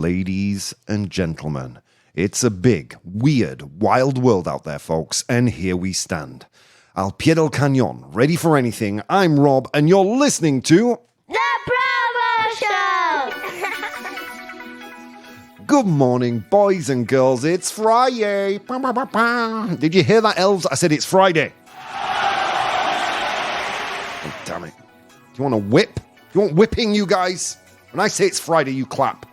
Ladies and gentlemen, it's a big, weird, wild world out there, folks, and here we stand. Al pie del cañón, ready for anything. I'm Rob, and you're listening to... The ProBoh Show! Good morning, boys and girls. It's Friday. Did you hear that, elves? I said it's Friday. Oh, damn it. Do you want a whip? You want whipping, you guys? When I say it's Friday, you clap.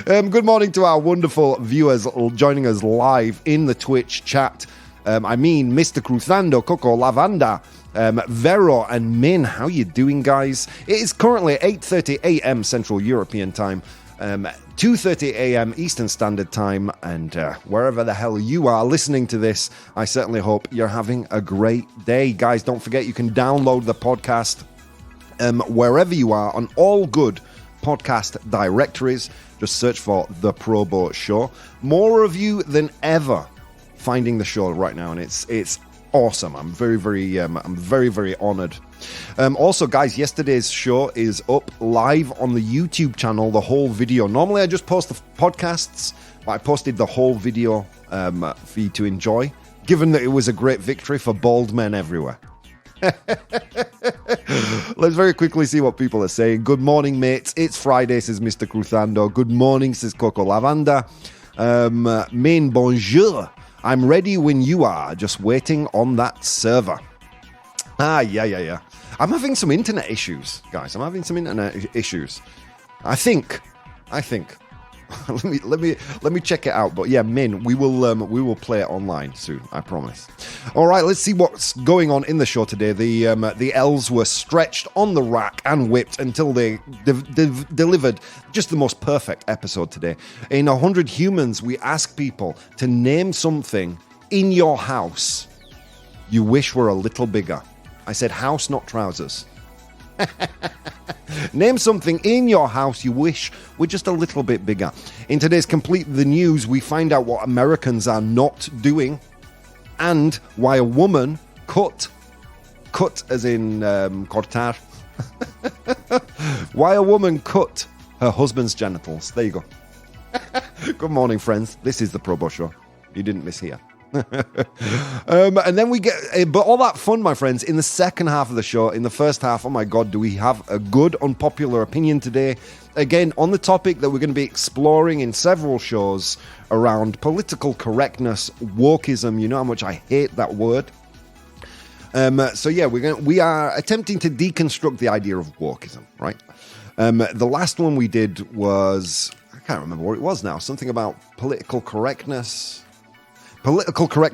Good morning to our wonderful viewers joining us live in the Twitch chat. Mr. Cruzando, Coco Lavanda, Vero and Min. How you doing, guys? It is currently 8:30 a.m. Central European Time, 2:30 a.m. Eastern Standard Time, and wherever the hell you are listening to this, I certainly hope you're having a great day. Guys, don't forget you can download the podcast wherever you are on all good podcast directories. Just search for The ProBoh Show. More of you than ever finding the show right now, and it's awesome. I'm very honored. Also, guys, yesterday's show is up live on the YouTube channel, the whole video. Normally I just post the podcasts, but I posted the whole video for you to enjoy, given that it was a great victory for bald men everywhere. Let's very quickly see what people are saying. Good morning, mates. It's Friday, says Mr. Cruzando. Good morning, says Coco Lavanda. Main bonjour. I'm ready when you are. Just waiting on that server. Yeah. I'm having some internet issues, guys. I'm having some internet issues. I think. let me check it out. But yeah, Min, we will play it online soon, I promise. All right, let's see what's going on in the show today. The elves were stretched on the rack and whipped until they delivered just the most perfect episode today. In 100 Humans, we ask people to name something in your house you wish were a little bigger. I said house, not trousers. Name something in your house you wish were just a little bit bigger. In today's Complete the News, we find out what Americans are not doing and why a woman cut as in cortar, why a woman cut her husband's genitals. There you go. Good morning, friends. This is the ProBoh Show. You didn't miss here. And then we get, but all that fun, my friends, in the second half of the show. In the first half, oh my god, do we have a good unpopular opinion today? Again, on the topic that we're going to be exploring in several shows around political correctness, wokeism. You know how much I hate that word. So yeah, we are attempting to deconstruct the idea of wokeism, right? The last one we did was, I can't remember what it was now. Something about political correctness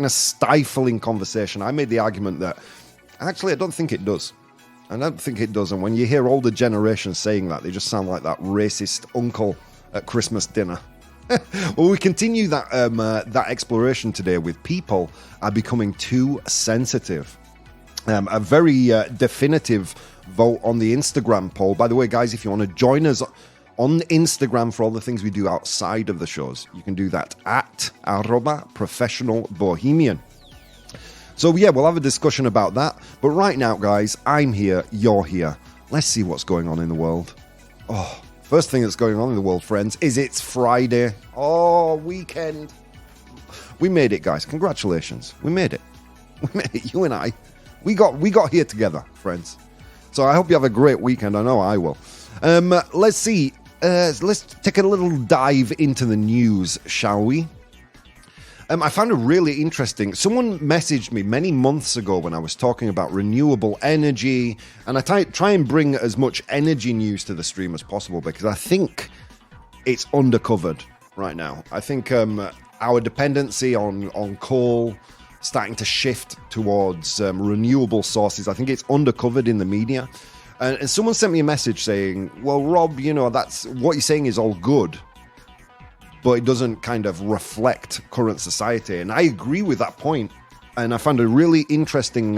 stifling conversation. I made the argument that actually I don't think it does. And when you hear older generations saying that, they just sound like that racist uncle at Christmas dinner. Well, we continue that exploration today with people are becoming too sensitive. A very definitive vote on the Instagram poll. By the way, guys, if you want to join us on Instagram for all the things we do outside of the shows, you can do that at @professionalbohemian. So yeah, we'll have a discussion about that. But right now, guys, I'm here, you're here. Let's see what's going on in the world. Oh, first thing that's going on in the world, friends, is it's Friday. Oh, weekend. We made it, guys. Congratulations. We made it. You and I. We got here together, friends. So I hope you have a great weekend. I know I will. Let's see. Let's take a little dive into the news, shall we? I found it really interesting. Someone messaged me many months ago when I was talking about renewable energy, and I try and bring as much energy news to the stream as possible because I think it's undercovered right now. I think our dependency on coal starting to shift towards renewable sources. I think it's undercovered in the media. And someone sent me a message saying, well, Rob, you know, that's what you're saying is all good, but it doesn't kind of reflect current society. And I agree with that point. And I found a really interesting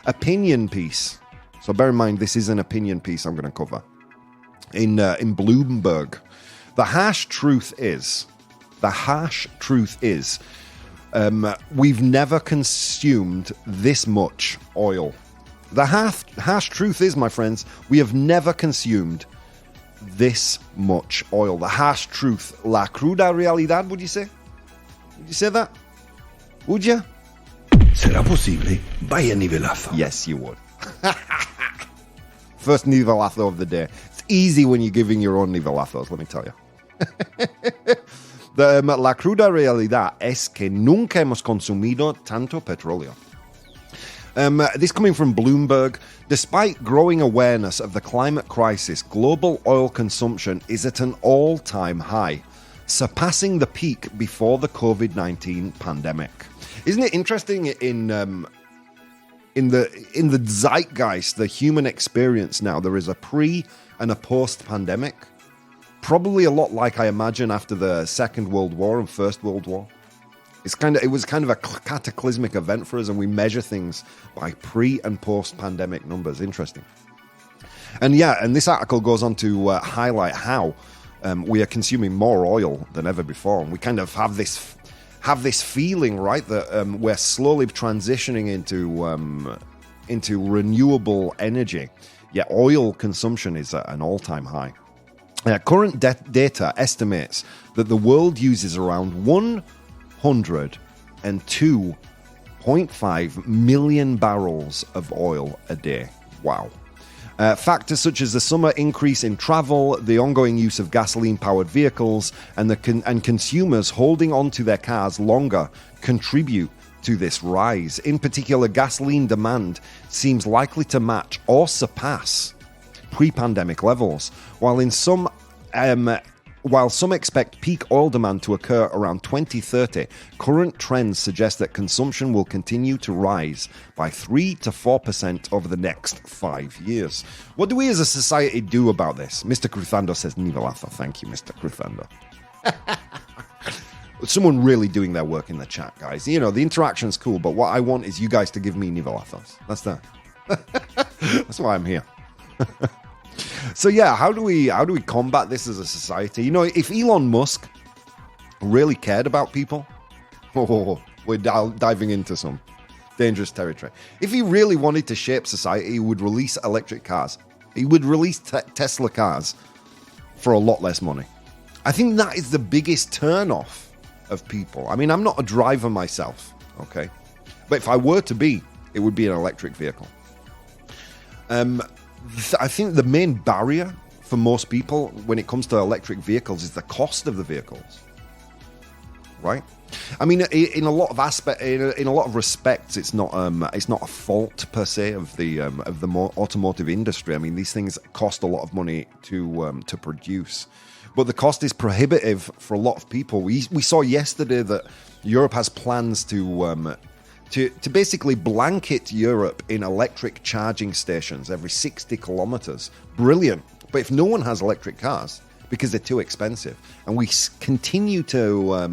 opinion piece. So bear in mind, this is an opinion piece I'm going to cover in Bloomberg. The harsh truth is, we've never consumed this much oil. The harsh truth is, my friends, we have never consumed this much oil. The harsh truth, la cruda realidad, would you say? Would you say that? Would you? ¿Será posible? Vaya nivelazo. Yes, you would. First nivelazo of the day. It's easy when you're giving your own nivelazos, let me tell you. La cruda realidad es que nunca hemos consumido tanto petróleo. This coming from Bloomberg. Despite growing awareness of the climate crisis, global oil consumption is at an all-time high, surpassing the peak before the COVID-19 pandemic. Isn't it interesting in the zeitgeist, the human experience now, there is a pre and a post-pandemic? Probably a lot like I imagine after the Second World War and First World War. It was kind of a cataclysmic event for us, and we measure things by pre and post pandemic numbers. Interesting. And this article goes on to highlight how we are consuming more oil than ever before, and we kind of have this feeling, right, that we're slowly transitioning into renewable energy. Yet oil consumption is at an all-time high. Current data estimates that the world uses around 102.5 million barrels of oil a day. Wow. Factors such as the summer increase in travel, the ongoing use of gasoline-powered vehicles, and consumers holding onto their cars longer contribute to this rise. In particular, gasoline demand seems likely to match or surpass pre-pandemic levels, while some expect peak oil demand to occur around 2030, current trends suggest that consumption will continue to rise by 3 to 4% over the next 5 years. What do we as a society do about this? Mr. Cruzando says, Nivelazo. Thank you, Mr. Cruzando. Someone really doing their work in the chat, guys. You know, the interaction's cool, but what I want is you guys to give me nivelazos. That's that. That's why I'm here. So how do we combat this as a society? You know, if Elon Musk really cared about people, we're diving into some dangerous territory. If he really wanted to shape society, he would release electric cars. He would release Tesla cars for a lot less money. I think that is the biggest turn-off of people. I mean, I'm not a driver myself, okay? But if I were to be, it would be an electric vehicle. I think the main barrier for most people when it comes to electric vehicles is the cost of the vehicles, right? I mean, in a lot of respects, it's not a fault per se of the automotive industry. I mean, these things cost a lot of money to produce, but the cost is prohibitive for a lot of people. We saw yesterday that Europe has plans to basically blanket Europe in electric charging stations every 60 kilometers. Brilliant. But if no one has electric cars, because they're too expensive, and we continue to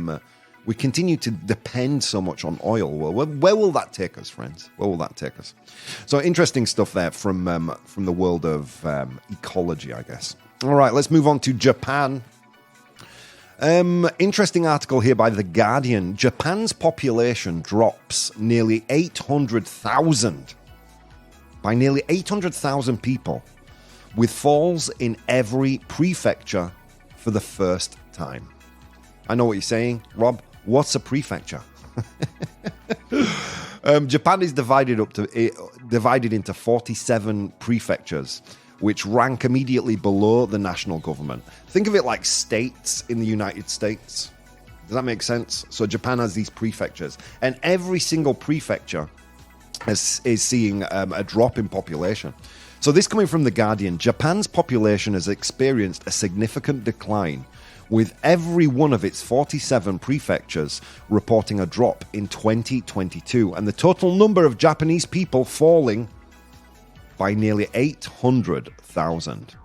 depend so much on oil, well, where will that take us, friends? Where will that take us? So interesting stuff there from the world of ecology, I guess. All right, let's move on to Japan. Interesting article here by The Guardian. Japan's population drops nearly 800,000 by nearly 800,000 people, with falls in every prefecture for the first time. I know what you're saying, Rob. What's a prefecture? Japan is divided into 47 prefectures, which rank immediately below the national government. Think of it like states in the United States. Does that make sense? So Japan has these prefectures, and every single prefecture is seeing a drop in population. So this coming from The Guardian, Japan's population has experienced a significant decline, with every one of its 47 prefectures reporting a drop in 2022, and the total number of Japanese people falling by nearly 800,000.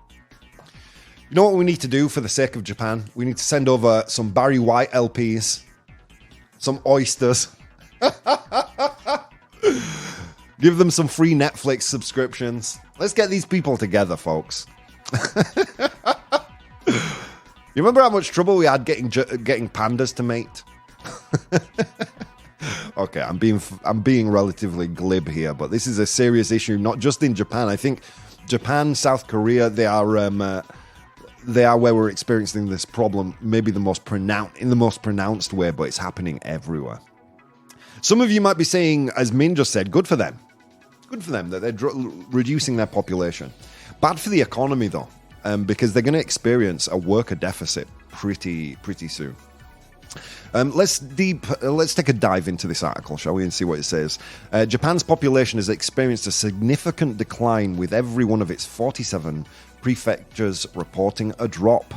You know what we need to do for the sake of Japan? We need to send over some Barry White LPs, some oysters, give them some free Netflix subscriptions. Let's get these people together, folks. You remember how much trouble we had getting pandas to mate? Okay, I'm being relatively glib here, but this is a serious issue, not just in Japan. I think Japan, South Korea, they are they are where we're experiencing this problem, maybe in the most pronounced way, but it's happening everywhere. Some of you might be saying, as Min just said, good for them. Good for them that they're reducing their population. Bad for the economy, though, because they're going to experience a worker deficit pretty soon. Let's take a dive into this article, shall we, and see what it says. Japan's population has experienced a significant decline, with every one of its 47 prefectures reporting a drop.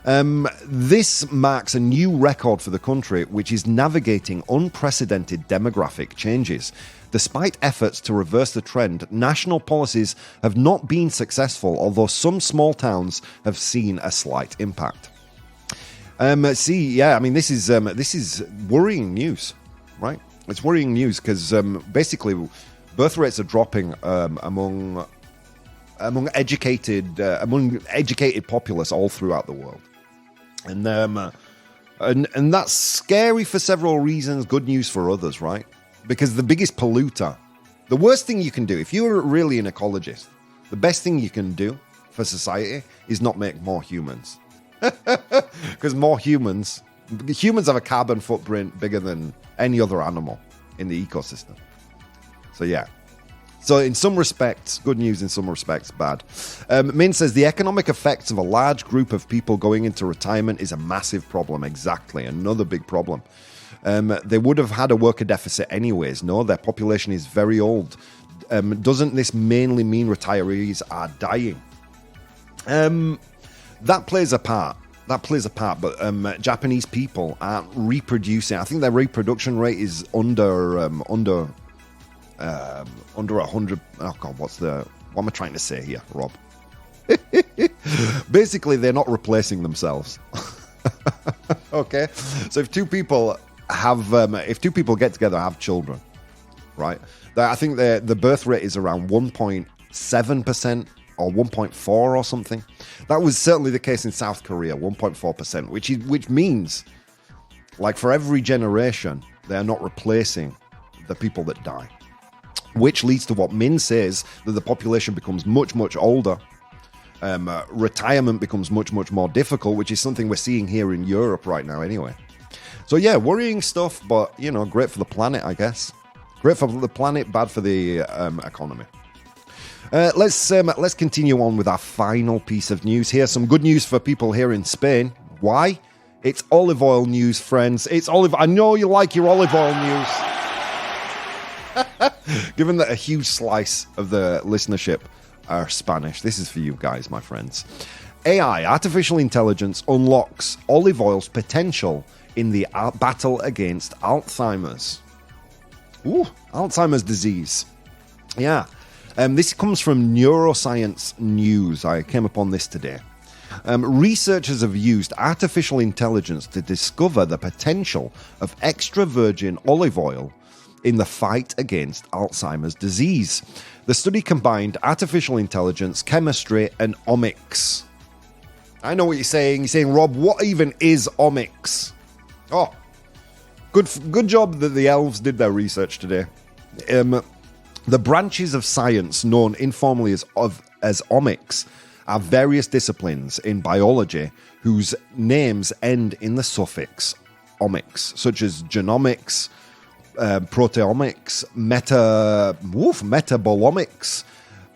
This marks a new record for the country, which is navigating unprecedented demographic changes. Despite efforts to reverse the trend, national policies have not been successful, although some small towns have seen a slight impact. This is worrying news, right? It's worrying news because basically birth rates are dropping among educated populace all throughout the world, and that's scary for several reasons. Good news for others, right? Because the biggest polluter, the worst thing you can do if you're really an ecologist, the best thing you can do for society is not make more humans. Because more humans have a carbon footprint bigger than any other animal in the ecosystem. So yeah. So in some respects, good news, in some respects, bad. Min says the economic effects of a large group of people going into retirement is a massive problem. Exactly. Another big problem. They would have had a worker deficit anyways. No, their population is very old. Doesn't this mainly mean retirees are dying? That plays a part, but Japanese people aren't reproducing. I think their reproduction rate is under 100. Oh God, what am I trying to say here, Rob? Basically, they're not replacing themselves. Okay, so if two people get together, have children, right? I think the birth rate is around 1.7%. or 1.4 or something. That was certainly the case in South Korea, 1.4%, which means, like, for every generation, they're not replacing the people that die. Which leads to what Min says, that the population becomes much, much older. Retirement becomes much, much more difficult, which is something we're seeing here in Europe right now anyway. So yeah, worrying stuff, but, great for the planet, I guess. Great for the planet, bad for the economy. Let's continue on with our final piece of news here. Some good news for people here in Spain. Why? It's olive oil news, friends. I know you like your olive oil news. Given that a huge slice of the listenership are Spanish, this is for you guys, my friends. AI, artificial intelligence, unlocks olive oil's potential in the battle against Alzheimer's. Ooh, Alzheimer's disease. Yeah. This comes from Neuroscience News. I came upon this today. Researchers have used artificial intelligence to discover the potential of extra virgin olive oil in the fight against Alzheimer's disease. The study combined artificial intelligence, chemistry, and omics. I know what you're saying. You're saying, Rob, what even is omics? Oh, good job that the elves did their research today. The branches of science known informally as omics are various disciplines in biology whose names end in the suffix omics, such as genomics, proteomics, metabolomics,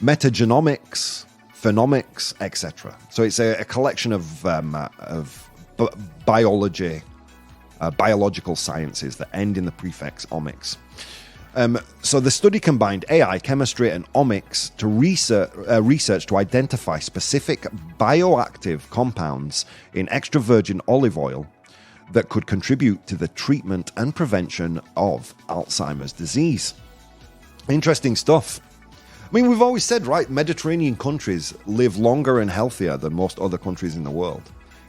metagenomics, phenomics, etc. So it's a collection of biology, biological sciences that end in the prefix omics. So the study combined AI, chemistry, and omics to research to identify specific bioactive compounds in extra virgin olive oil that could contribute to the treatment and prevention of Alzheimer's disease. Interesting stuff. I mean, we've always said, right, Mediterranean countries live longer and healthier than most other countries in the world.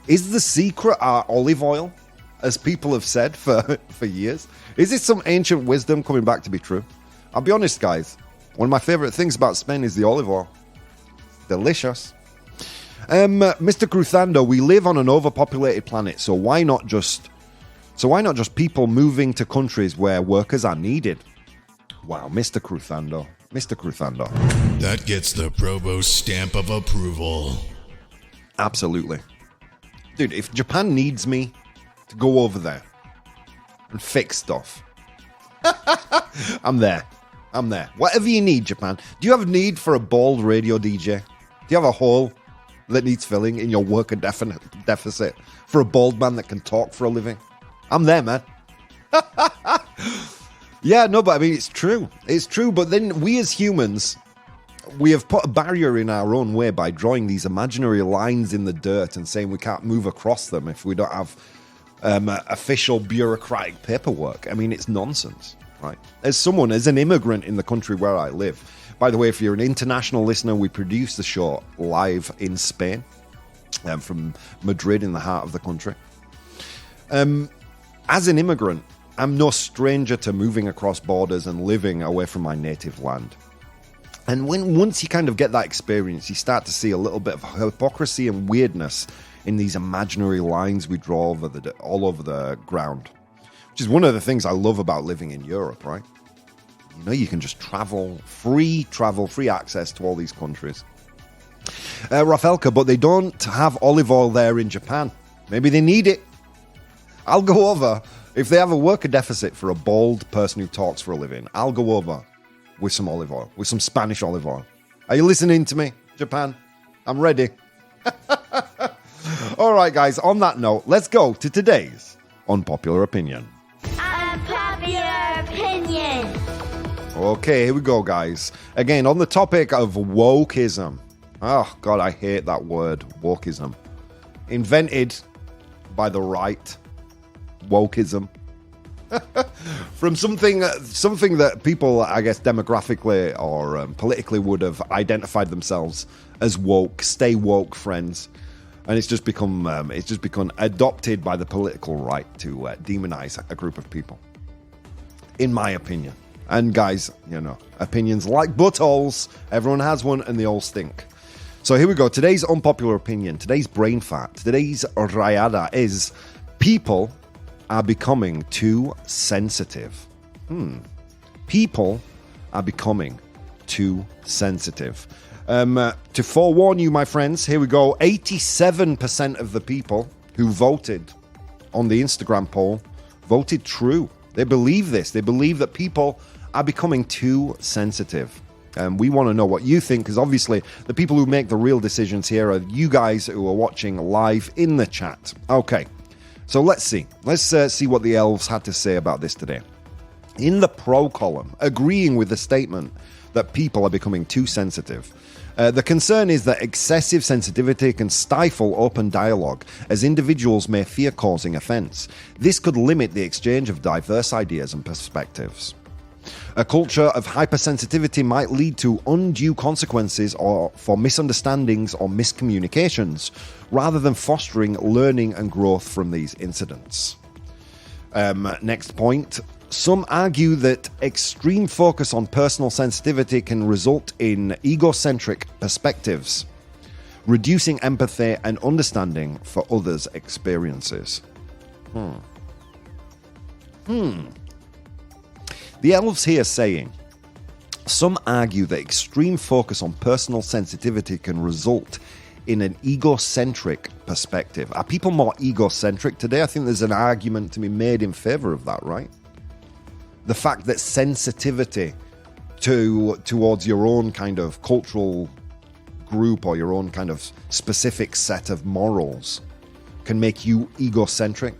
Is the secret our olive oil, as people have said for years? Is this some ancient wisdom coming back to be true? I'll be honest, guys. One of my favorite things about Spain is the olive oil. Delicious. Mr. Cruzando, we live on an overpopulated planet, so why not just people moving to countries where workers are needed? Wow, Mr. Cruzando. Mr. Cruzando. That gets the ProBoh stamp of approval. Absolutely. Dude, if Japan needs me to go over there and fix stuff, I'm there. I'm there. Whatever you need, Japan. Do you have a need for a bald radio DJ? Do you have a hole that needs filling in your worker deficit for a bald man that can talk for a living? I'm there, man. Yeah, no, but I mean, it's true. It's true, but then we as humans, we have put a barrier in our own way by drawing these imaginary lines in the dirt and saying we can't move across them if we don't have official bureaucratic paperwork. I mean, it's nonsense, right? As an immigrant in the country where I live, by the way, if you're an international listener, we produce the show live in Spain, from Madrid in the heart of the country. As an immigrant, I'm no stranger to moving across borders and living away from my native land. And once you kind of get that experience, you start to see a little bit of hypocrisy and weirdness in these imaginary lines we draw all over the ground, which is one of the things I love about living in Europe, right? You know, you can just travel, free access to all these countries. Rafelka, but they don't have olive oil there in Japan. Maybe they need it. I'll go over. If they have a worker deficit for a bald person who talks for a living, I'll go over with some olive oil, with some Spanish olive oil. Are you listening to me, Japan? I'm ready. All right, guys, on that note, let's go to today's Unpopular Opinion. Unpopular opinion. Okay, here we go, guys. Again, on the topic of wokeism. Oh, God, I hate that word, wokeism. Invented by the right. Wokeism. From something that people, I guess, demographically or politically would have identified themselves as woke, stay woke friends, and it's just become adopted by the political right to demonize a group of people, in my opinion. And guys, you know, opinions like buttholes. Everyone has one, and they all stink. So here we go. Today's unpopular opinion, today's brain fat, today's rayada is people are becoming too sensitive. People are becoming too sensitive. To forewarn you, my friends, here we go. 87% of the people who voted on the Instagram poll voted true. They believe this. They believe that people are becoming too sensitive. We want to know what you think, because obviously the people who make the real decisions here are you guys who are watching live in the chat. Okay. So let's see. Let's see what the elves had to say about this today. In the pro column, agreeing with the statement that people are becoming too sensitive, the concern is that excessive sensitivity can stifle open dialogue, as individuals may fear causing offense. This could limit the exchange of diverse ideas and perspectives. A culture of hypersensitivity might lead to undue consequences or for misunderstandings or miscommunications, rather than fostering learning and growth from these incidents. Next point. Some argue that extreme focus on personal sensitivity can result in egocentric perspectives, reducing empathy and understanding for others' experiences. The elves here saying, some argue that extreme focus on personal sensitivity can result in an egocentric perspective. Are people more egocentric today? I think there's an argument to be made in favor of that, right? The fact that sensitivity towards your own kind of cultural group or your own kind of specific set of morals can make you egocentric.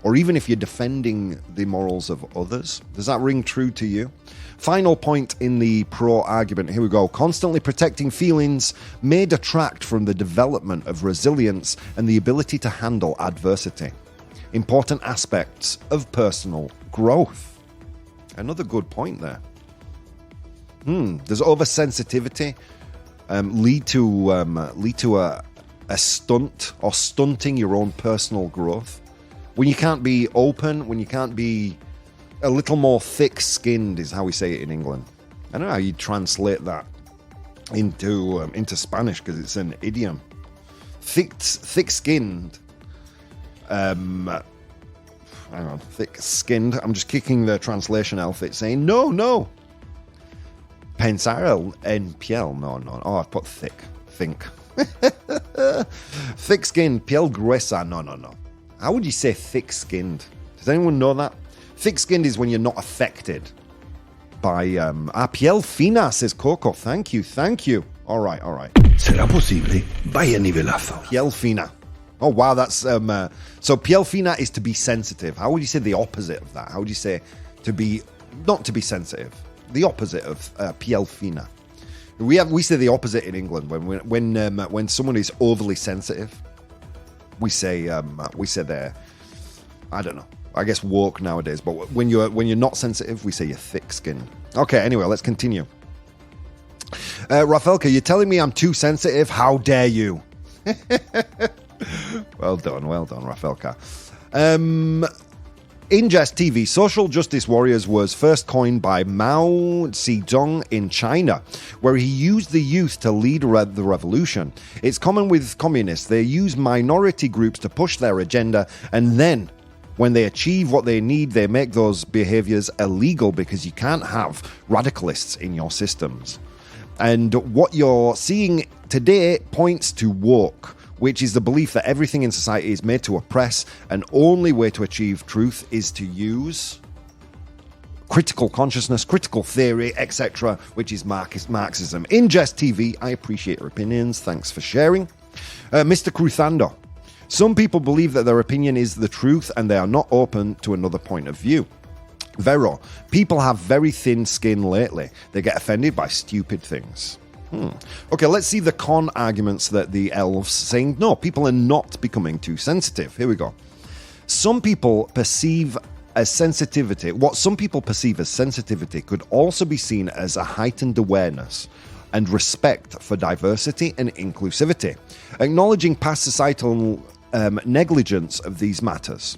Or even if you're defending the morals of others. Does that ring true to you? Final point in the pro argument. Here we go. Constantly protecting feelings may detract from the development of resilience and the ability to handle adversity. Important aspects of personal growth. Another good point there. Does oversensitivity lead to a stunt or stunting your own personal growth? When you can't be open, when you can't be a little more thick-skinned, is how we say it in England. I don't know how you translate that into Spanish, because it's an idiom. Thick-skinned. Hang on, thick-skinned. I'm just kicking the translation outfit, saying no. Pensar en piel. No. Oh, I put thick. Think. Thick-skinned, piel gruesa. No. How would you say thick-skinned? Does anyone know that? Thick-skinned is when you're not affected by... piel fina, says Coco. Thank you. All right. ¿Será posible? Vaya nivelazo. Piel fina. Oh, wow, that's... so piel fina is to be sensitive. How would you say the opposite of that? How would you say to be... Not to be sensitive. The opposite of piel fina. We say the opposite in England when someone is overly sensitive. We say they're, I don't know, I guess woke nowadays. But when you're not sensitive, we say you're thick-skinned. Okay, anyway, let's continue. Rafelka, you're telling me I'm too sensitive? How dare you? Well done, Rafelka. Ingest TV, social justice warriors was first coined by Mao Zedong in China, where he used the youth to lead the revolution. It's common with communists. They use minority groups to push their agenda, and then when they achieve what they need, they make those behaviors illegal because you can't have radicalists in your systems. And what you're seeing today points to woke, which is the belief that everything in society is made to oppress, and only way to achieve truth is to use critical consciousness, critical theory, etc., which is Marxism. Ingest TV, I appreciate your opinions. Thanks for sharing. Mr. Cruthando, some people believe that their opinion is the truth and they are not open to another point of view. Vero, people have very thin skin lately. They get offended by stupid things. Okay, let's see the con arguments that the elves saying, no, people are not becoming too sensitive. Here we go. Some people perceive as sensitivity. What some people perceive as sensitivity could also be seen as a heightened awareness and respect for diversity and inclusivity, acknowledging past societal negligence of these matters.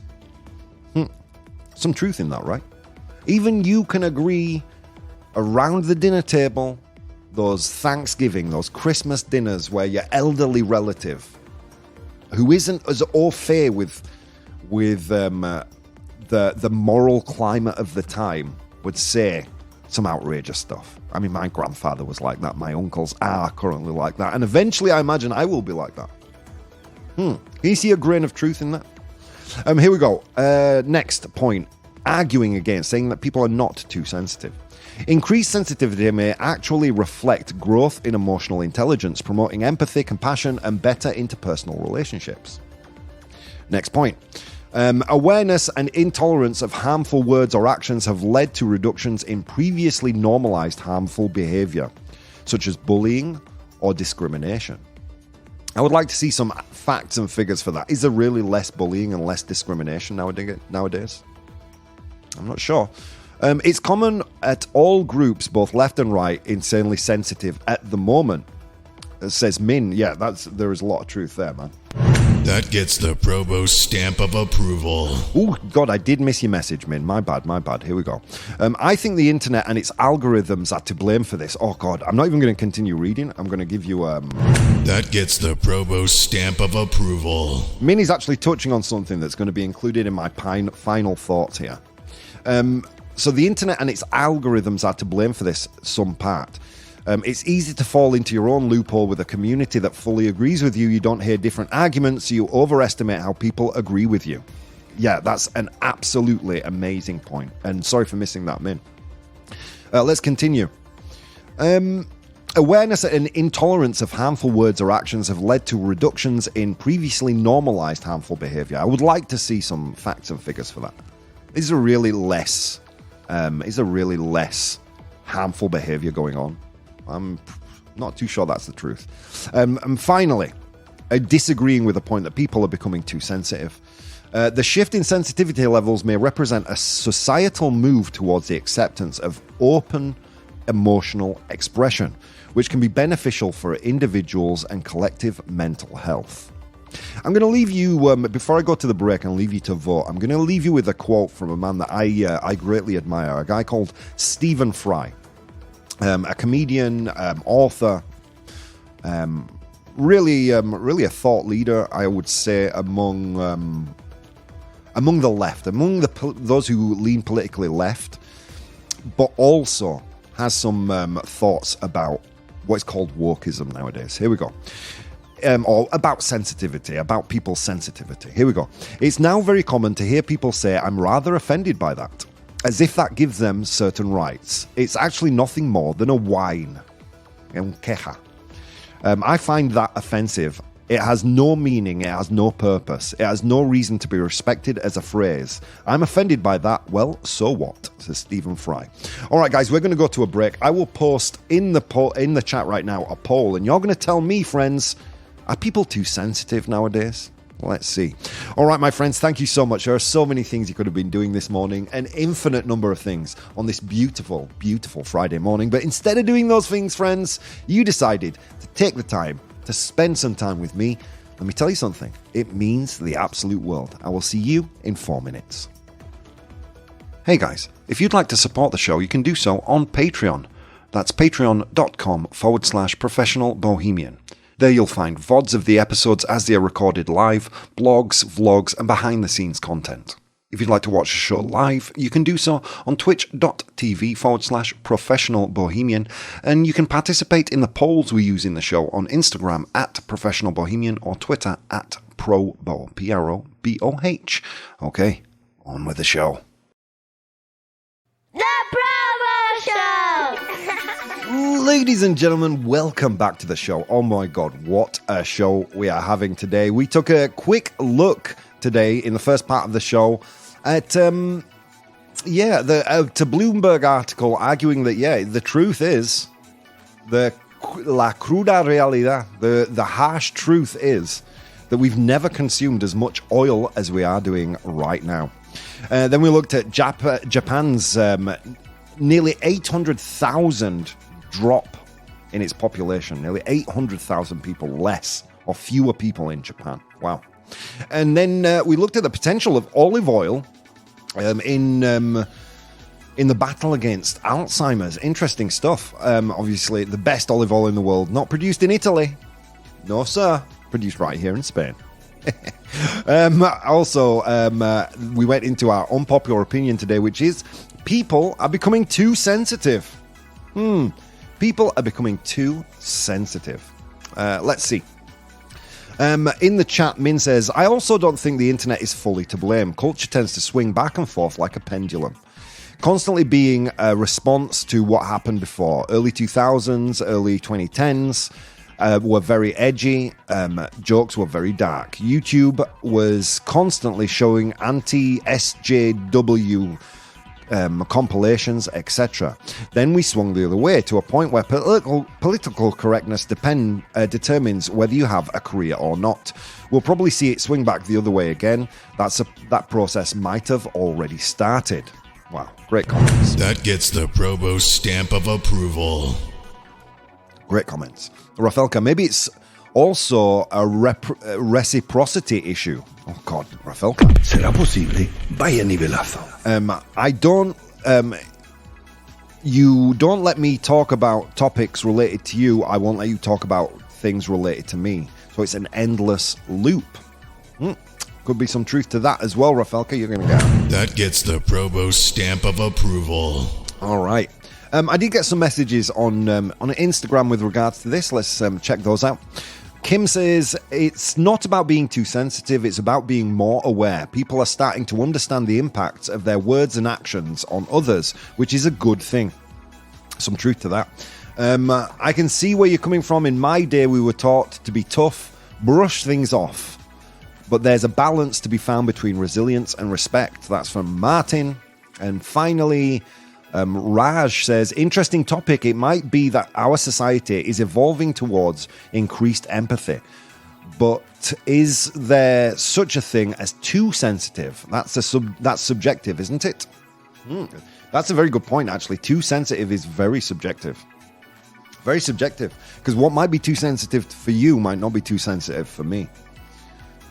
Some truth in that, right? Even you can agree around the dinner table, those Thanksgiving, those Christmas dinners where your elderly relative, who isn't as au fait with the moral climate of the time, would say some outrageous stuff. I mean, my grandfather was like that. My uncles are currently like that. And eventually, I imagine I will be like that. Can you see a grain of truth in that? Here we go. Next point. Arguing against, saying that people are not too sensitive. Increased sensitivity may actually reflect growth in emotional intelligence, promoting empathy, compassion, and better interpersonal relationships. Next point. Awareness and intolerance of harmful words or actions have led to reductions in previously normalized harmful behavior, such as bullying or discrimination. I would like to see some facts and figures for that. Is there really less bullying and less discrimination nowadays? I'm not sure. It's common at all groups, both left and right, insanely sensitive at the moment. Says Min. Yeah, there is a lot of truth there, man. That gets the ProBoh stamp of approval. Oh, God, I did miss your message, Min. My bad. Here we go. I think the internet and its algorithms are to blame for this. Oh, God, I'm not even going to continue reading. I'm going to give you... That gets the ProBoh stamp of approval. Min is actually touching on something that's going to be included in my final thoughts here. So the internet and its algorithms are to blame for this, some part. It's easy to fall into your own loophole with a community that fully agrees with you. You don't hear different arguments. You overestimate how people agree with you. Yeah, that's an absolutely amazing point. And sorry for missing that, Min. Let's continue. Awareness and intolerance of harmful words or actions have led to reductions in previously normalized harmful behavior. I would like to see some facts and figures for that. Is there really less harmful behavior going on? I'm not too sure that's the truth. And finally, disagreeing with the point that people are becoming too sensitive. The shift in sensitivity levels may represent a societal move towards the acceptance of open emotional expression, which can be beneficial for individuals and collective mental health. I'm going to leave you, before I go to the break and leave you to vote, I'm going to leave you with a quote from a man that I greatly admire, a guy called Stephen Fry, a comedian, author, really a thought leader, I would say, among the left, among those who lean politically left, but also has some thoughts about what's called wokeism nowadays. Here we go. or about sensitivity, about people's sensitivity. Here we go. It's now very common to hear people say, I'm rather offended by that, as if that gives them certain rights. It's actually nothing more than a whine. Queja. I find that offensive. It has no meaning, it has no purpose, it has no reason to be respected as a phrase. I'm offended by that. Well, so what? Says Stephen Fry. All right, guys, we're going to go to a break. I will post in the chat right now a poll, and you're going to tell me, friends, are people too sensitive nowadays? Let's see. All right, my friends, thank you so much. There are so many things you could have been doing this morning, an infinite number of things on this beautiful, beautiful Friday morning. But instead of doing those things, friends, you decided to take the time to spend some time with me. Let me tell you something. It means the absolute world. I will see you in 4 minutes. Hey guys, if you'd like to support the show, you can do so on Patreon. That's patreon.com/professional bohemian. There you'll find VODs of the episodes as they are recorded live, blogs, vlogs, and behind the scenes content. If you'd like to watch the show live, you can do so on twitch.tv/professional bohemian, and you can participate in the polls we use in the show on Instagram @professional bohemian or Twitter @ProBoh, ProBoh. Okay, on with the show. The ProBoh Show! Ladies and gentlemen, welcome back to the show. Oh my God, what a show we are having today. We took a quick look today in the first part of the show at to Bloomberg article arguing that the truth is la cruda realidad, the harsh truth is that we've never consumed as much oil as we are doing right now. Then we looked at Japan's nearly 800,000 drop in its population, nearly 800,000 people less or fewer people in Japan. Wow. And then we looked at the potential of olive oil in the battle against Alzheimer's. Interesting stuff. Obviously, the best olive oil in the world, not produced in Italy. No, sir. Produced right here in Spain. Also, we went into our unpopular opinion today, which is people are becoming too sensitive. People are becoming too sensitive. Let's see. In the chat, Min says, I also don't think the internet is fully to blame. Culture tends to swing back and forth like a pendulum, constantly being a response to what happened before. Early 2000s, early 2010s were very edgy. Jokes were very dark. YouTube was constantly showing anti-SJW compilations, etc. Then we swung the other way to a point where political correctness determines whether you have a career or not. We'll probably see it swing back the other way again. That process might have already started. Wow, great comments. That gets the ProBoh stamp of approval. Great comments. Rafelka, maybe it's also a reciprocity issue. Oh God, Rafelka. ¿Será posible? Vaya nivelazo. You don't let me talk about topics related to you. I won't let you talk about things related to me. So it's an endless loop. Could be some truth to that as well, Rafelka. You're going to get that gets the ProBoh stamp of approval. All right. I did get some messages on Instagram with regards to this. Let's check those out. Kim says, it's not about being too sensitive, it's about being more aware. People are starting to understand the impacts of their words and actions on others, which is a good thing. Some truth to that. I can see where you're coming from. In my day, we were taught to be tough, brush things off. But there's a balance to be found between resilience and respect. That's from Martin. And finally, Raj says, interesting topic. It might be that our society is evolving towards increased empathy. But is there such a thing as too sensitive? That's subjective, isn't it? That's a very good point, actually. Too sensitive is very subjective. Very subjective. Because what might be too sensitive for you might not be too sensitive for me.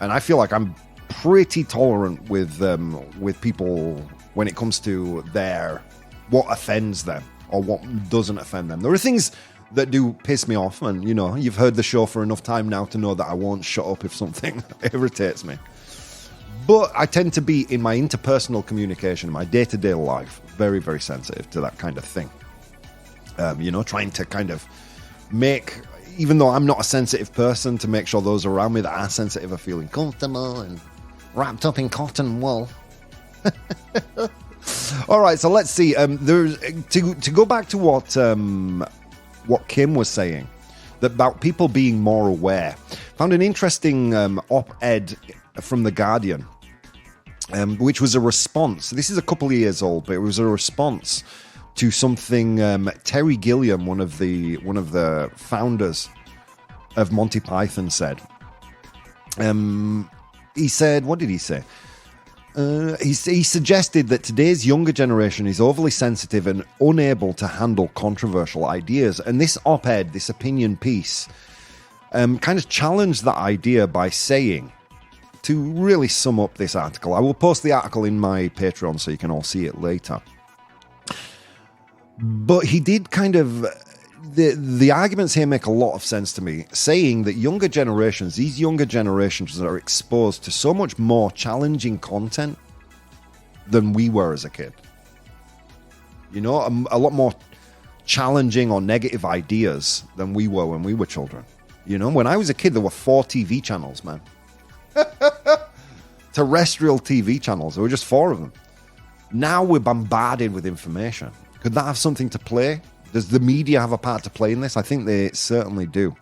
And I feel like I'm pretty tolerant with people when it comes to what offends them or what doesn't offend them. There are things that do piss me off, and you've heard the show for enough time now to know that I won't shut up if something irritates me. But I tend to be, in my interpersonal communication, in my day-to-day life, very, very sensitive to that kind of thing. Trying to kind of make, even though I'm not a sensitive person, to make sure those around me that are sensitive are feeling comfortable and wrapped up in cotton wool. All right, so let's see. To go back to what Kim was saying about people being more aware. Found an interesting op-ed from The Guardian, which was a response. This is a couple of years old, but it was a response to something Terry Gilliam, one of the founders of Monty Python, said. He said, what did he say? He suggested that today's younger generation is overly sensitive and unable to handle controversial ideas. And this op-ed, this opinion piece, kind of challenged that idea by saying, to really sum up this article, I will post the article in my Patreon so you can all see it later. But he did kind of... The arguments here make a lot of sense to me, saying that these younger generations are exposed to so much more challenging content than we were as a kid. You know, a lot more challenging or negative ideas than we were when we were children. You know, when I was a kid, there were 4 TV channels, man. Terrestrial TV channels. There were just 4 of them. Now we're bombarded with information. Could that have something to play? Does the media have a part to play in this? I think they certainly do.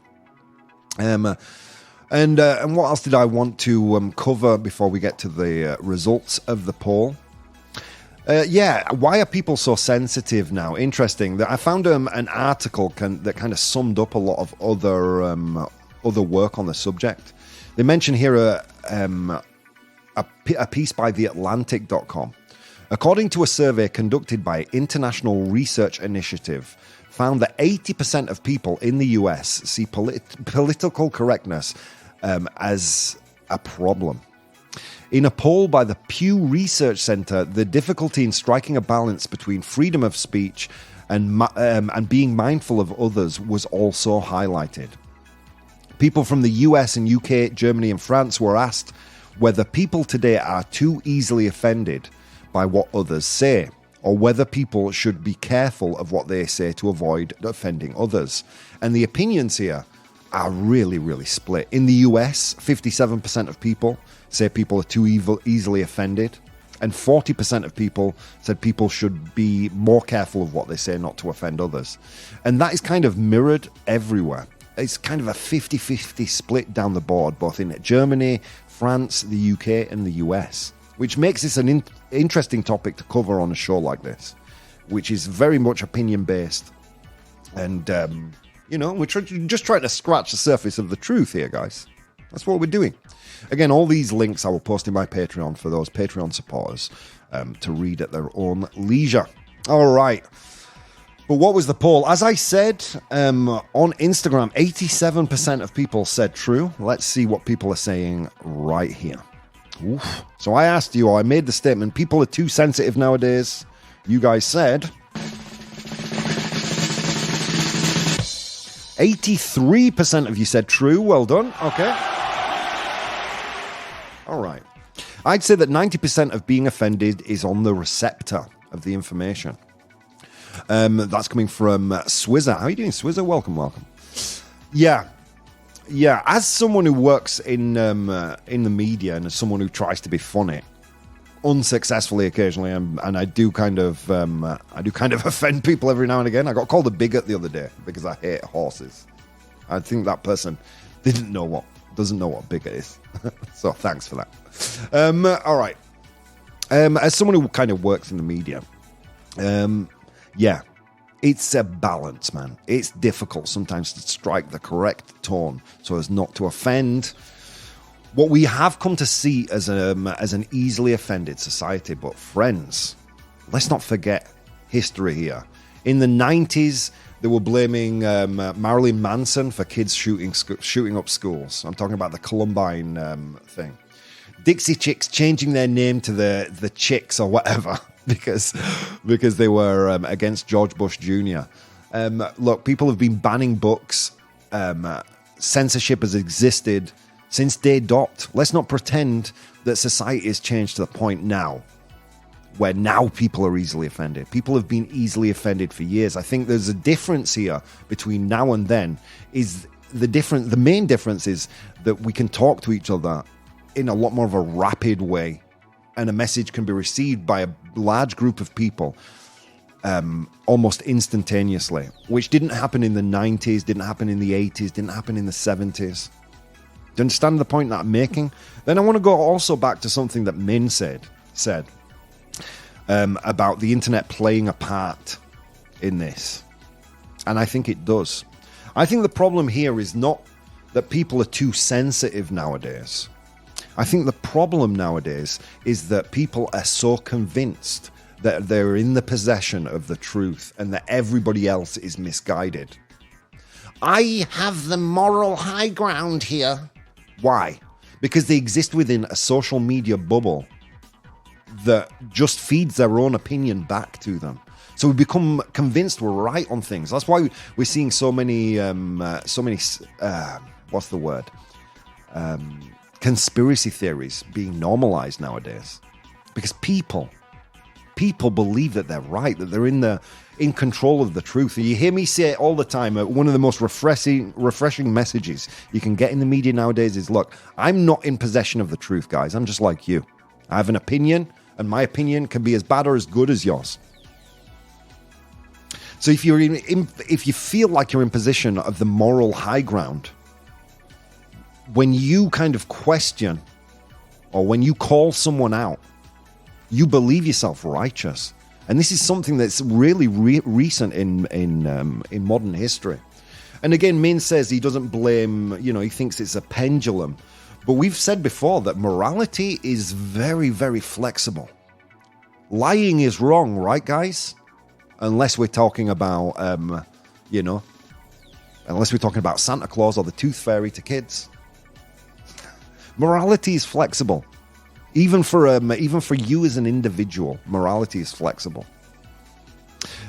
And what else did I want to cover before we get to the results of the poll? Why are people so sensitive now? Interesting. I found an article that kind of summed up a lot of other work on the subject. They mention here a piece by theatlantic.com. According to a survey conducted by International Research Initiative, found that 80% of people in the US see political correctness as a problem. In a poll by the Pew Research Center, the difficulty in striking a balance between freedom of speech and being mindful of others was also highlighted. People from the US and UK, Germany and France were asked whether people today are too easily offended by what others say, or whether people should be careful of what they say to avoid offending others. And the opinions here are really, really split. In the US, 57% of people say people are too easily offended, and 40% of people said people should be more careful of what they say not to offend others. And that is kind of mirrored everywhere. It's kind of a 50-50 split down the board, both in Germany, France, the UK, and the US, which makes this an interesting topic to cover on a show like this, which is very much opinion-based. And, we're just trying to scratch the surface of the truth here, guys. That's what we're doing. Again, all these links I will post in my Patreon for those Patreon supporters to read at their own leisure. All right. But what was the poll? As I said, on Instagram, 87% of people said true. Let's see what people are saying right here. Oof. So I asked you, or I made the statement, people are too sensitive nowadays. You guys said 83% of you said true. Well done. Okay. All right. I'd say that 90% of being offended is on the receptor of the information. That's coming from Swizzer. How are you doing, Swizzer? Welcome. Yeah, as someone who works in the media and as someone who tries to be funny, unsuccessfully occasionally, and I do kind of offend people every now and again. I got called a bigot the other day because I hate horses. I think that person doesn't know what bigot is. So thanks for that. All right. As someone who kind of works in the media, it's a balance, man. It's difficult sometimes to strike the correct tone so as not to offend. What we have come to see as an easily offended society. But friends, let's not forget history here. In the 90s, they were blaming Marilyn Manson for kids shooting up schools. I'm talking about the Columbine thing. Dixie Chicks changing their name to the Chicks or whatever. Because they were against George Bush Jr. Look, people have been banning books. Censorship has existed since day dot. Let's not pretend that society has changed to the point now where now people are easily offended. People have been easily offended for years. I think there's a difference here between now and then is the main difference is that we can talk to each other in a lot more of a rapid way, and a message can be received by a large group of people almost instantaneously, which didn't happen in the 90s, didn't happen in the 80s, didn't happen in the 70s. Do you understand the point that I'm making? Then I want to go also back to something that Min said about the internet playing a part in this. And I think it does. I think the problem here is not that people are too sensitive nowadays. I think the problem nowadays is that people are so convinced that they're in the possession of the truth and that everybody else is misguided. I have the moral high ground here. Why? Because they exist within a social media bubble that just feeds their own opinion back to them. So we become convinced we're right on things. That's why we're seeing so many, what's the word? Conspiracy theories being normalized nowadays. Because people believe that they're right, that they're in control of the truth. And you hear me say it all the time. One of the most refreshing messages you can get in the media nowadays is, look, I'm not in possession of the truth, guys. I'm just like you. I have an opinion, and my opinion can be as bad or as good as yours. So if you feel like you're in position of the moral high ground, when you kind of question or when you call someone out, you believe yourself righteous. And this is something that's really recent in modern history. And again, Min says he doesn't blame, he thinks it's a pendulum. But we've said before that morality is very, very flexible. Lying is wrong, right, guys? Unless we're talking about, unless we're talking about Santa Claus or the Tooth Fairy to kids. Morality is flexible. Even for you as an individual, morality is flexible.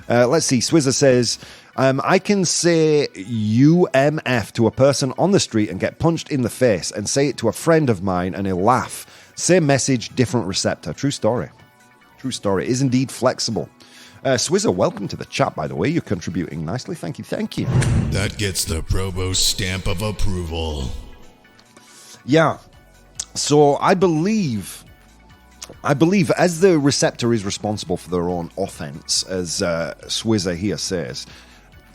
Let's see. Swizzer says, I can say UMF to a person on the street and get punched in the face, and say it to a friend of mine and he'll laugh. Same message, different receptor. True story. True story. It is indeed flexible. Swizzer, welcome to the chat, by the way. You're contributing nicely. Thank you. That gets the ProBoh stamp of approval. Yeah. So I believe as the receptor is responsible for their own offense, as Swizzer here says,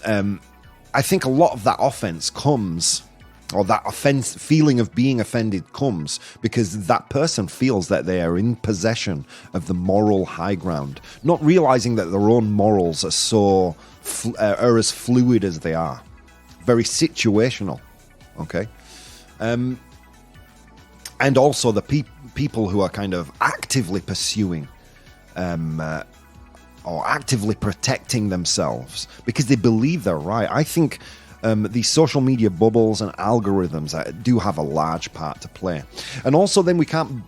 I think a lot of that offense comes, or that offense feeling of being offended comes because that person feels that they are in possession of the moral high ground, not realizing that their own morals are are as fluid as they are, very situational. Okay. And also the people who are kind of actively pursuing or actively protecting themselves because they believe they're right. I think these social media bubbles and algorithms do have a large part to play. And also then we can't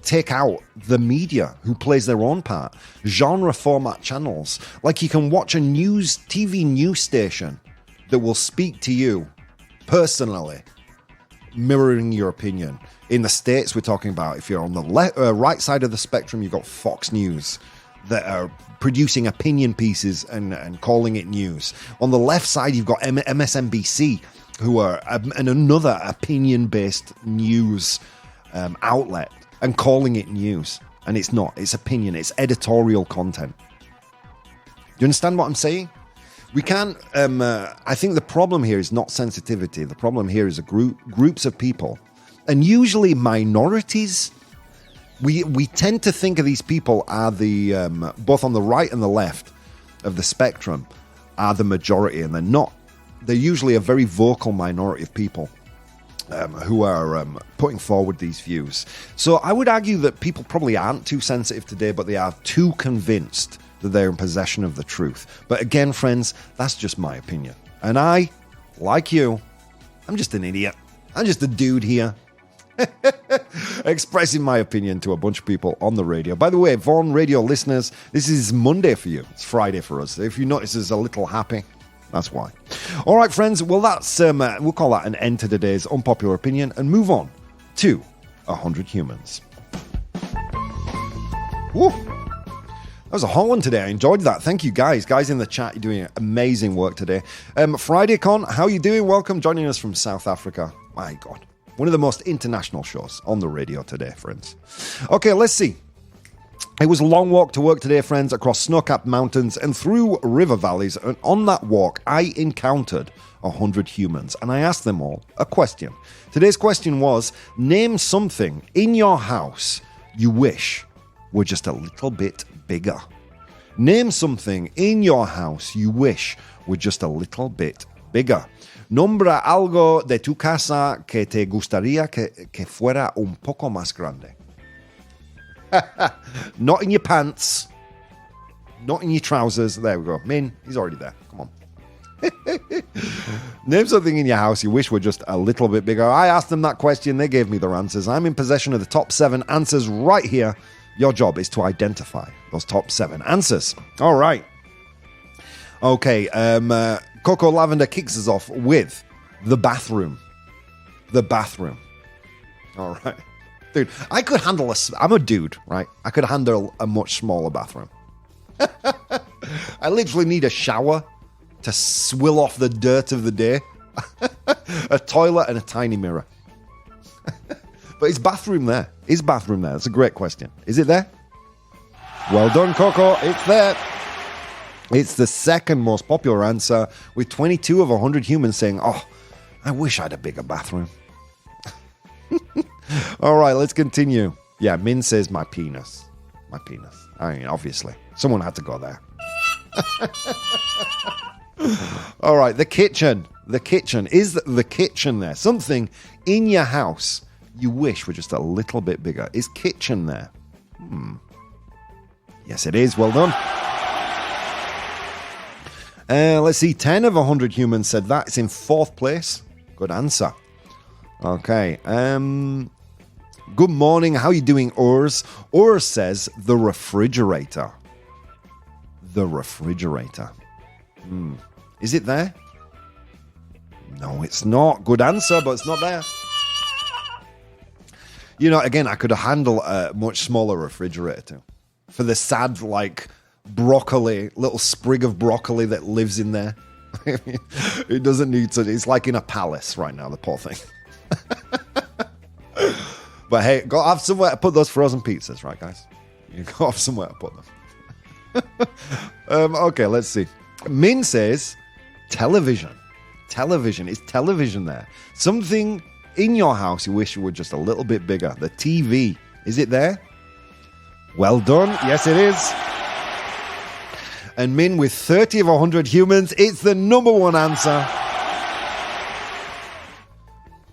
take out the media who plays their own part. Genre format channels. Like you can watch a TV news station that will speak to you personally, mirroring your opinion. In the States, we're talking about, if you're on the right side of the spectrum, you've got Fox News that are producing opinion pieces and calling it news. On the left side, you've got MSNBC, who are another opinion-based news outlet, and calling it news. And it's not. It's opinion. It's editorial content. Do you understand what I'm saying? We can't, I think the problem here is not sensitivity. The problem here is groups of people, and usually minorities. We tend to think of these people are the, both on the right and the left of the spectrum, are the majority, and they're not. They're usually a very vocal minority of people who are putting forward these views. So I would argue that people probably aren't too sensitive today, but they are too convinced that they're in possession of the truth. But again, friends, that's just my opinion. And I, like you, I'm just an idiot. I'm just a dude here expressing my opinion to a bunch of people on the radio. By the way, Vaughan radio listeners, this is Monday for you. It's Friday for us. If you notice there's a little happy, that's why. All right, friends. Well, that's we'll call that an end to today's unpopular opinion and move on to 100 Humans. Woo! was a hot one today. I enjoyed that. Thank you, guys. Guys in the chat, you're doing amazing work today. Friday Con, how you doing? Welcome, joining us from South Africa. My God. One of the most international shows on the radio today, friends. Okay, let's see. It was a long walk to work today, friends, across snow-capped mountains and through river valleys. And on that walk, I encountered 100 humans, and I asked them all a question. Today's question was, name something in your house you wish were just a little bit bigger. Name something in your house you wish were just a little bit bigger. Nombra algo de tu casa que te gustaría que fuera un poco más grande. Not in your pants. Not in your trousers. There we go. Min, he's already there. Come on. Name something in your house you wish were just a little bit bigger. I asked them that question. They gave me their answers. I'm in possession of the top 7 answers right here. Your job is to identify those top 7 answers. All right. Okay. Coco Lavender kicks us off with the bathroom. The bathroom. All right. Dude, I could handle I'm a dude, right? I could handle a much smaller bathroom. I literally need a shower to swill off the dirt of the day. A toilet and a tiny mirror. But is bathroom there? Is bathroom there? That's a great question. Is it there? Well done, Coco. It's there. It's the second most popular answer, with 22 of 100 humans saying, oh, I wish I had a bigger bathroom. All right, let's continue. Yeah, Min says my penis. My penis. I mean, obviously. Someone had to go there. All right, the kitchen. The kitchen. Is the kitchen there? Something in your house you wish were just a little bit bigger. Is kitchen there? Yes, it is. Well done. Let's see. 10 of 100 humans said that. It's in 4th place. Good answer. Okay. Good morning. How are you doing, Urs? Urs says the refrigerator. The refrigerator. Is it there? No, it's not. Good answer, but it's not there. You know, again, I could handle a much smaller refrigerator too. For the sad, like, broccoli, little sprig of broccoli that lives in there. It doesn't need to. It's like in a palace right now, the poor thing. But hey, go have somewhere to put those frozen pizzas, right, guys? You go have somewhere to put them. Okay, let's see. Min says television. Television. Is television there? Something in your house you wish you were just a little bit bigger. The TV. Is it there? Well done. Yes, it is. And Min, with 30 of 100 humans, it's the number 1 answer.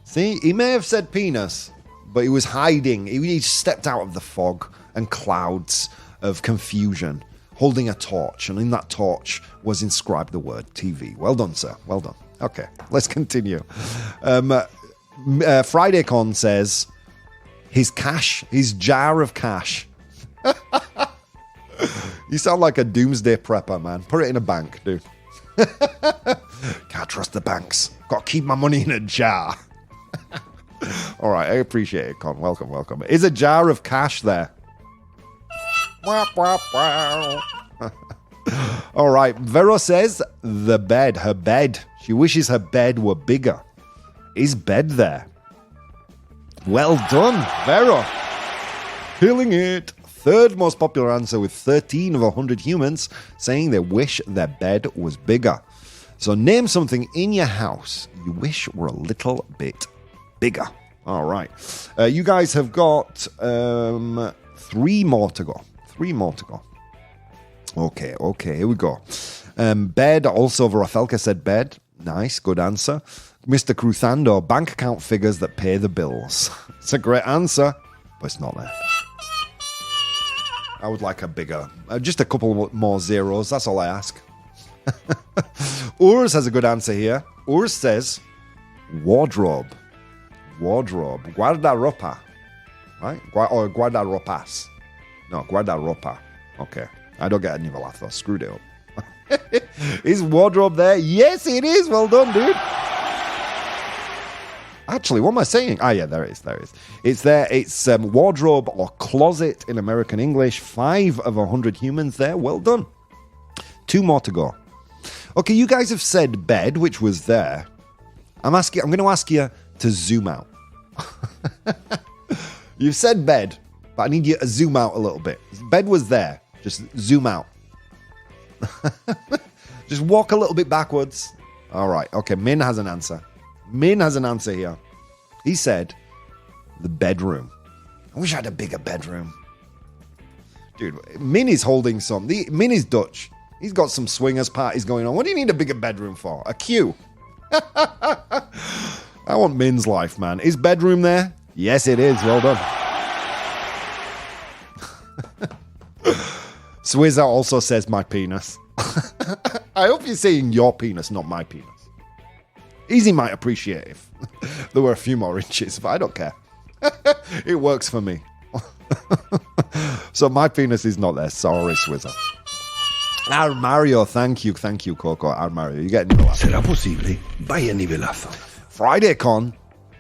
See, he may have said penis, but he was hiding. He stepped out of the fog and clouds of confusion, holding a torch. And in that torch was inscribed the word TV. Well done, sir. Well done. Okay, let's continue. Friday Con says his cash, his jar of cash. You sound like a doomsday prepper, man. Put it in a bank, dude. Can't trust the banks. Got to keep my money in a jar. All right, I appreciate it, Con. Welcome, welcome. Is a jar of cash there? All right, Vero says the bed, her bed. She wishes her bed were bigger. Is bed there? Well done, Vero. Killing it. 3rd most popular answer, with 13 of 100 humans saying they wish their bed was bigger. So name something in your house you wish were a little bit bigger. All right. You guys have got 3 more to go. 3 more to go. Okay, here we go. Bed, also Rafelka said bed. Nice, good answer. Mr. Cruthando, bank account figures that pay the bills. It's a great answer, but it's not there. I would like a bigger, just a couple more zeros. That's all I ask. Urs has a good answer here. Urs says wardrobe. Wardrobe. Guardarropa. Right? Or guardarropas. No, guardarropa. Okay. I don't get any laugh though. Screwed it up. Is wardrobe there? Yes, it is. Well done, dude. Actually, what am I saying? Ah, yeah, there it is. It's there. It's wardrobe or closet in American English. 5 of 100 humans there. Well done. 2 more to go. Okay, you guys have said bed, which was there. I'm going to ask you to zoom out. You've said bed, but I need you to zoom out a little bit. Bed was there. Just zoom out. Just walk a little bit backwards. All right. Okay, Min has an answer. Min has an answer here. He said the bedroom. I wish I had a bigger bedroom. Dude, Min is holding some. Min is Dutch. He's got some swingers parties going on. What do you need a bigger bedroom for? A queue. I want Min's life, man. Is bedroom there? Yes, it is. Well done. Swizzer also says my penis. I hope you're saying your penis, not my penis. Easy might appreciate if there were a few more inches, but I don't care. It works for me. So my penis is not there. Sorry, Swizzer. Mario, thank you, Coco. Mario, you're getting the ¿Será posible? Vaya nivelazo. Friday Con,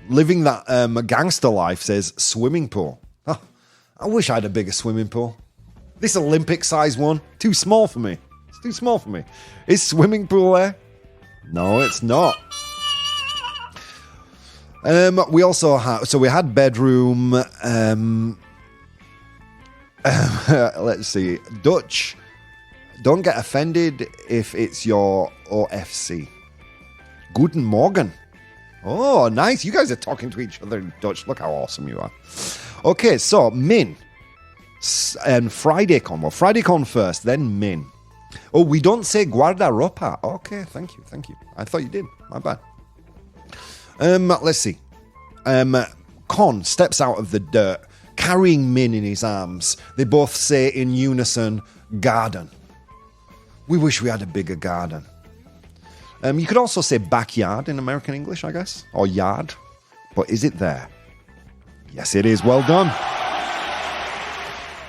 living that gangster life, says swimming pool. Oh, I wish I had a bigger swimming pool. This Olympic size one, too small for me. It's too small for me. Is swimming pool there? No, it's not. We also had, so we had bedroom. Let's see, Dutch. Don't get offended if it's your OFC. Guten Morgen. Oh, nice. You guys are talking to each other in Dutch. Look how awesome you are. Okay, so Min and FridayCon. Well, FridayCon first, then Min. Oh, we don't say guarda-ropa. Okay, thank you. I thought you did. My bad. Let's see. Con steps out of the dirt, carrying Min in his arms. They both say in unison, garden. We wish we had a bigger garden. You could also say backyard in American English, I guess, or yard. But is it there? Yes, it is. Well done.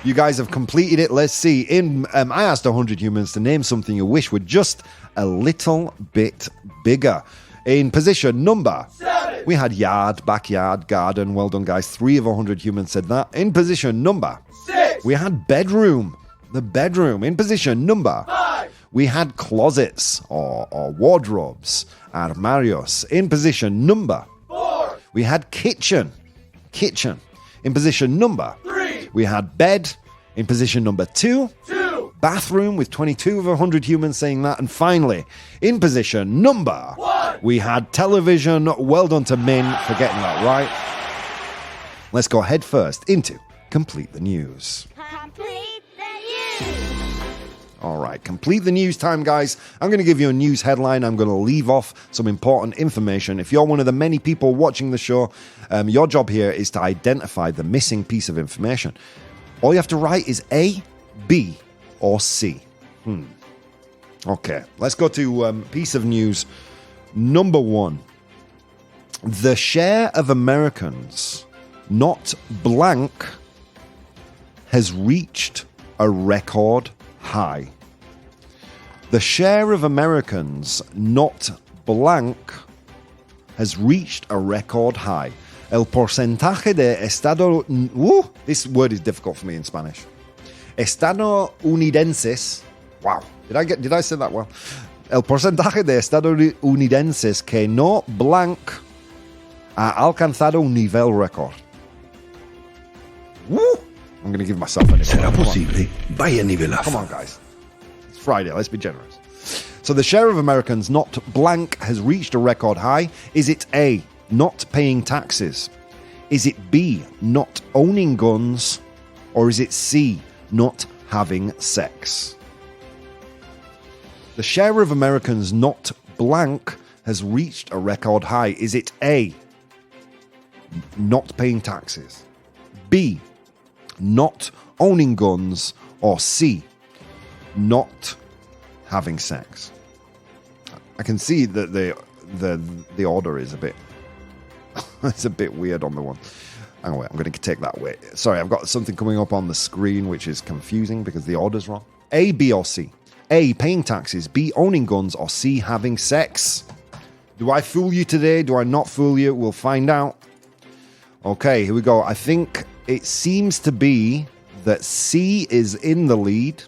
You guys have completed it. Let's see. I asked 100 humans to name something you wish were just a little bit bigger. In position number 7, we had yard, backyard, garden. Well done, guys. 3 of 100 humans said that. In position number 6, we had bedroom. The bedroom. In position number 5, we had closets or wardrobes. Armarios. In position number 4, we had kitchen. In position number 3, we had bed. In position number 2, bathroom, with 22 of 100 humans saying that. And finally, in position number 1, we had television. Well done to Min for getting that right. Let's go head first into Complete the News. Complete the news. All right, complete the news time, guys. I'm going to give you a news headline. I'm going to leave off some important information. If you're one of the many people watching the show, your job here is to identify the missing piece of information. All you have to write is A, B, or C. Okay, let's go to piece of news number 1. The share of Americans not blank has reached a record high. The share of Americans not blank has reached a record high. El porcentaje de this word is difficult for me in Spanish. Estadounidenses. Wow. Did I say that well? El porcentaje de estadounidenses que no blank ha alcanzado un nivel récord. Woo! I'm going to give myself a nivel. ¿Será posible? Vaya nivelazo. Come on, guys. It's Friday. Let's be generous. So the share of Americans not blank has reached a record high. Is it A, not paying taxes? Is it B, not owning guns? Or is it C, not having sex? The share of Americans not blank has reached a record high. Is it A, not paying taxes? B, not owning guns? Or C, not having sex? I can see that the order is a bit it's a bit weird on the one. Hang on, wait, I'm going to take that away. Sorry, I've got something coming up on the screen which is confusing because the order's wrong. A, B, or C? A, paying taxes. B, owning guns. Or C, having sex? Do I fool you today? Do I not fool you? We'll find out. Okay, here we go. I think it seems to be that C is in the lead.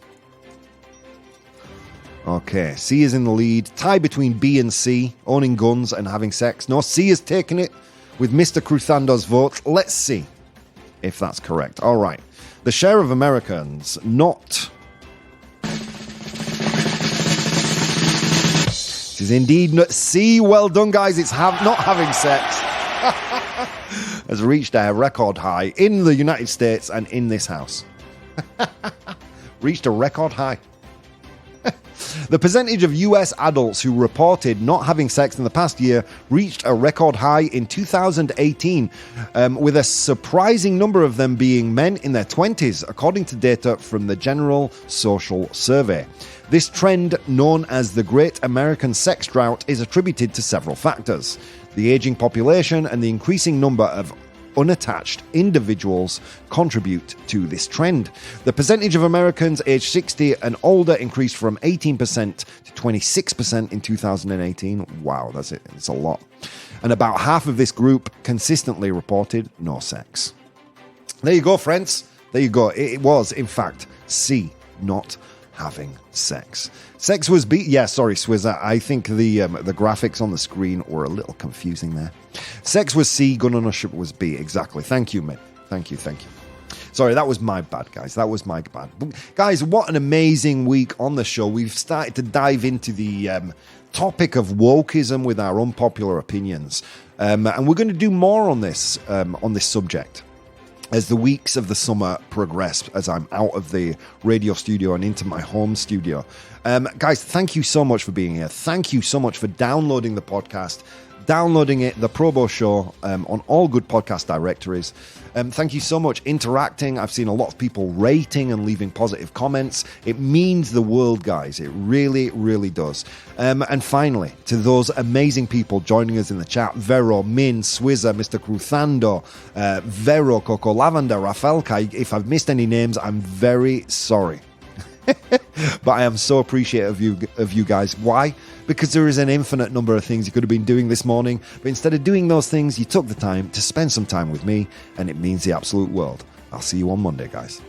Okay, C is in the lead. Tie between B and C, owning guns and having sex. No, C is taking it with Mr. Cruzando's vote. Let's see if that's correct. All right. The share of Americans not... It is indeed C. Well done, guys. It's not having sex. Has reached a record high in the United States and in this house. Reached a record high. The percentage of US adults who reported not having sex in the past year reached a record high in 2018, with a surprising number of them being men in their 20s, according to data from the General Social Survey. This trend, known as the Great American Sex Drought, is attributed to several factors: the aging population and the increasing number of unattached individuals contribute to this trend. The percentage of Americans aged 60 and older increased from 18% to 26% in 2018. Wow, that's it. It's a lot. And about half of this group consistently reported no sex. There you go, friends. There you go. It was, in fact, C, not having sex. Sex was B. Yeah, sorry, Swizzer. I think the graphics on the screen were a little confusing there. Sex was C, gun ownership was B. Exactly. Thank you, mate. Thank you. Sorry, that was my bad, guys. That was my bad. Guys, what an amazing week on the show. We've started to dive into the topic of wokeism with our unpopular opinions. And we're going to do more on this subject as the weeks of the summer progress, as I'm out of the radio studio and into my home studio. Guys, thank you so much for being here. Thank you so much for downloading the podcast, downloading it, the ProBoh Show, on all good podcast directories. Thank you so much interacting. I've seen a lot of people rating and leaving positive comments. It means the world, guys. It really, really does. And finally, to those amazing people joining us in the chat: Vero, Min, Swizzer, Mr. Cruzando, Vero, Coco Lavender, Rafael Kai. If I've missed any names, I'm very sorry. But I am so appreciative of you guys. Why? Because there is an infinite number of things you could have been doing this morning, but instead of doing those things, you took the time to spend some time with me, and it means the absolute world. I'll see you on Monday, guys.